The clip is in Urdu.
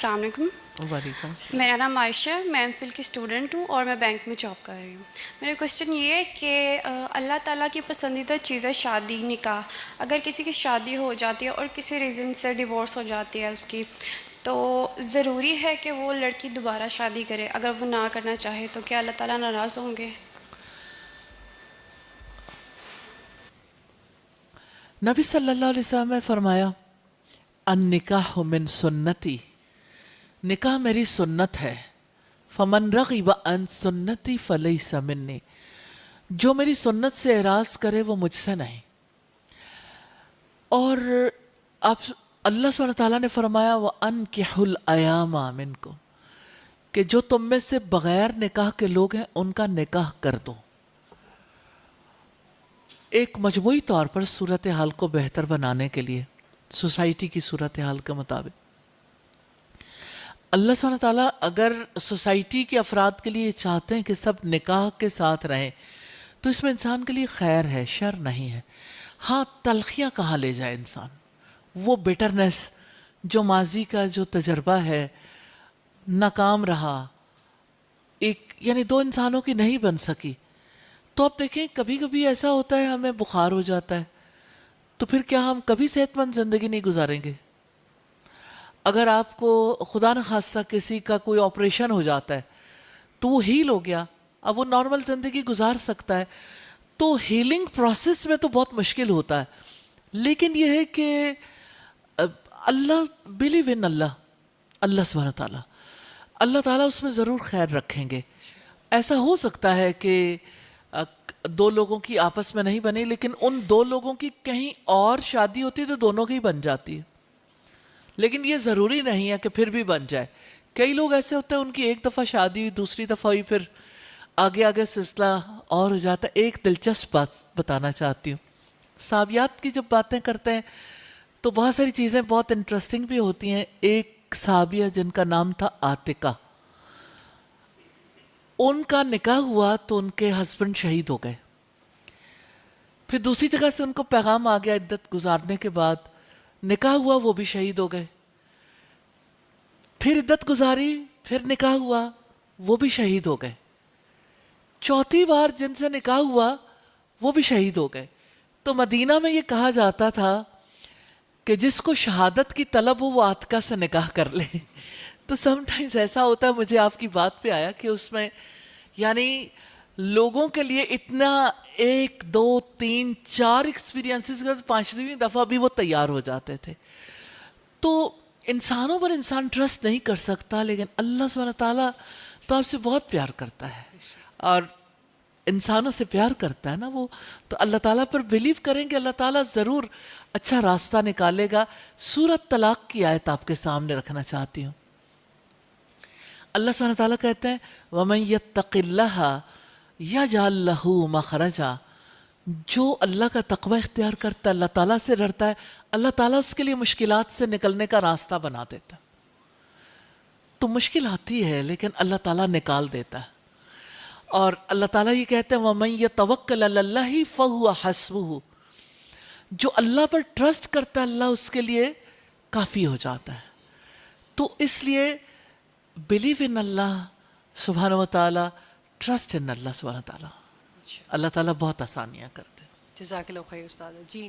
السلام علیکم. وعلیکم السلام. میرا نام عائشہ ہے, میں ایم فل کی اسٹوڈنٹ ہوں اور میں بینک میں جاب کر رہی ہوں. میرا کوشچن یہ ہے کہ اللہ تعالیٰ کی پسندیدہ چیز ہے شادی, نکاح. اگر کسی کی شادی ہو جاتی ہے اور کسی ریزن سے ڈیورس ہو جاتی ہے اس کی, تو ضروری ہے کہ وہ لڑکی دوبارہ شادی کرے؟ اگر وہ نہ کرنا چاہے تو کیا اللہ تعالیٰ ناراض ہوں گے؟ نبی صلی اللہ علیہ وسلم نے فرمایا النکاح من سنتی, نکاح میری سنت ہے. فمن رغب عن سنتی فلیس منی, جو میری سنت سے اعراض کرے وہ مجھ سے نہیں. اور اب اللہ سبحانہ تعالیٰ نے فرمایا وَأَنْكِحُوا الْأَيَامَ مِنْكُمْ, کہ جو تم میں سے بغیر نکاح کے لوگ ہیں ان کا نکاح کر دو. ایک مجموعی طور پر صورتحال کو بہتر بنانے کے لیے, سوسائٹی کی صورتحال کے مطابق, اللہ سبحانہ تعالیٰ اگر سوسائٹی کے افراد کے لیے چاہتے ہیں کہ سب نکاح کے ساتھ رہیں تو اس میں انسان کے لیے خیر ہے, شر نہیں ہے. ہاں, تلخیاں کہاں لے جائے انسان, وہ بیٹرنس جو ماضی کا جو تجربہ ہے ناکام رہا, ایک یعنی دو انسانوں کی نہیں بن سکی. تو اب دیکھیں کبھی کبھی ایسا ہوتا ہے ہمیں بخار ہو جاتا ہے, تو پھر کیا ہم کبھی صحت مند زندگی نہیں گزاریں گے؟ اگر آپ کو خدا نخواستہ کسی کا کوئی آپریشن ہو جاتا ہے تو وہ ہیل ہو گیا, اب وہ نارمل زندگی گزار سکتا ہے. تو ہیلنگ پروسیس میں تو بہت مشکل ہوتا ہے, لیکن یہ ہے کہ اللہ بلیو ان اللہ سبحانہ تعالیٰ, اللہ تعالیٰ اس میں ضرور خیر رکھیں گے. ایسا ہو سکتا ہے کہ دو لوگوں کی آپس میں نہیں بنی, لیکن ان دو لوگوں کی کہیں اور شادی ہوتی تو دونوں کی بن جاتی ہے, لیکن یہ ضروری نہیں ہے کہ پھر بھی بن جائے. کئی لوگ ایسے ہوتے ہیں ان کی ایک دفعہ شادی ہوئی, دوسری دفعہ ہوئی, پھر آگے آگے سلسلہ اور ہو جاتا ہے. ایک دلچسپ بات بتانا چاہتی ہوں, صحابیات کی جب باتیں کرتے ہیں تو بہت ساری چیزیں بہت انٹرسٹنگ بھی ہوتی ہیں. ایک صحابیہ جن کا نام تھا عاتقہ, ان کا نکاح ہوا تو ان کے ہسبینڈ شہید ہو گئے. پھر دوسری جگہ سے ان کو پیغام آ گیا عدت گزارنے کے بعد, نکاح ہوا وہ بھی شہید ہو گئے. پھر عدت گزاری, پھر نکاح ہوا وہ بھی شہید ہو گئے. چوتھی بار جن سے نکاح ہوا وہ بھی شہید ہو گئے. تو مدینہ میں یہ کہا جاتا تھا کہ جس کو شہادت کی طلب ہو وہ عاتقہ سے نکاح کر لے. تو سم ٹائمز ایسا ہوتا ہے, مجھے آپ کی بات پہ آیا کہ اس میں یعنی لوگوں کے لیے اتنا 1 2 3 4 ایکسپیرینسز کا 5ویں دفعہ بھی وہ تیار ہو جاتے تھے. تو انسانوں پر انسان ٹرسٹ نہیں کر سکتا, لیکن اللہ سبحانہ تعالیٰ تو آپ سے بہت پیار کرتا ہے اور انسانوں سے پیار کرتا ہے نا وہ, تو اللہ تعالیٰ پر بلیو کریں گے, اللہ تعالیٰ ضرور اچھا راستہ نکالے گا. سورۃ طلاق کی آیت آپ کے سامنے رکھنا چاہتی ہوں. اللہ سبحانہ تعالیٰ کہتے ہیں وَمَن يَتَّقِ اللَّهَ يَجْعَل لَّهُ مَخْرَجًا, جو اللہ کا تقوی اختیار کرتا ہے, اللہ تعالیٰ سے ڈرتا ہے, اللہ تعالیٰ اس کے لیے مشکلات سے نکلنے کا راستہ بنا دیتا ہے. تو مشکل آتی ہے لیکن اللہ تعالیٰ نکال دیتا ہے. اور اللہ تعالیٰ یہ کہتے ہیں وَمَن يَتَوَكَّلْ عَلَى اللَّهِ فَهُوَ حَسْبُهُ, جو اللہ پر ٹرسٹ کرتا ہے اللہ اس کے لیے کافی ہو جاتا ہے. تو اس لیے بلیو ان اللہ سبحانہ و تعالیٰ, ٹرسٹ ان اللہ سبحانہ و تعالیٰ. اللہ تعالیٰ بہت آسانیاں کرتے ہیں. جزاک اللہ خیر استاد. جی